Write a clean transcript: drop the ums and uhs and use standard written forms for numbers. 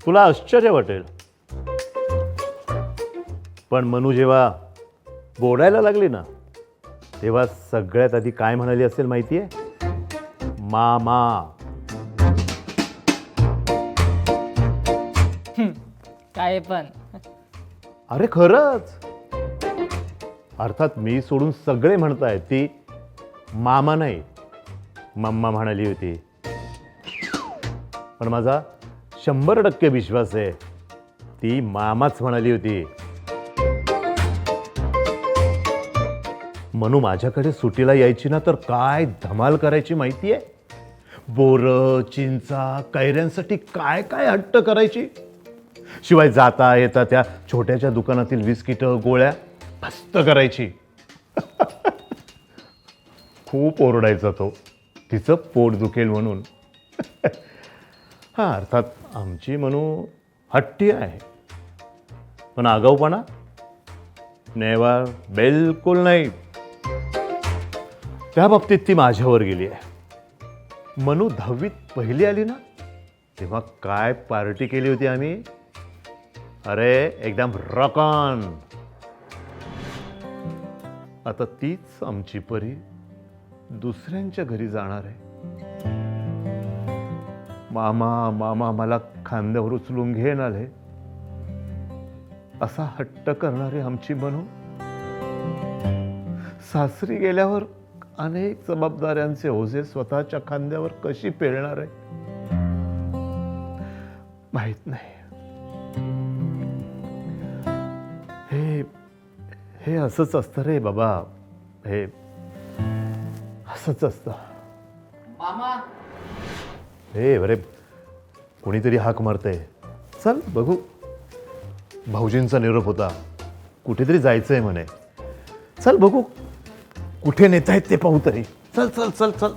तुला आश्चर्य वाटेल, पण मनू जेव्हा बोलायला लागली ना, तेव्हा सगळ्यात आधी काय म्हणाली असेल माहितीये? मामा. काय पण. अरे खरंच. अर्थात मी सोडून सगळे म्हणतायत ती मामा नाही, मम्मा म्हणाली होती. पण माझा 100% विश्वास आहे ती मामाच म्हणाली होती. मनू माझ्याकडे सुट्टीला यायची ना, तर काय धमाल करायची माहितीये? बोरं, चिंचा, कैऱ्यांसाठी काय काय हट्ट करायची. शिवाय जाता येता त्या छोट्याच्या दुकानातील बिस्किटं, गोळ्या मस्त करायची. खूप ओरडायचा तो, तिचं पोट दुखेल म्हणून. हां, अर्थात आमची मनू हट्टी आहे, पण आगाऊपणा नेवर, बिलकुल नाही. त्या बाबतीत ती माझ्यावर गेली आहे. मनू 10वीत पहिली आली ना, तेव्हा काय पार्टी केली होती आम्ही. अरे एकदम रॉक ऑन. आता तीच आमची परी दुसऱ्यांच्या घरी जाणार आहे. मामा मामा मला खांद्यावर उचलून घेऊन आले, असा हट्ट करणारी आमची मनू सासरी गेल्यावर अनेक जबाबदाऱ्यांचे ओझे स्वतःच्या खांद्यावर कशी पेलणार आहे माहित नाही. हे असंच असतं रे बाबा, हे असंच असतं. मामा. हे अरे, कोणीतरी हाक मारतंय. चल बघू. भाऊजींचा निरोप होता, कुठेतरी जायचंय म्हणे. चल बघू कुठे नेतायत ते पाहू तरी. चल चल चल चल.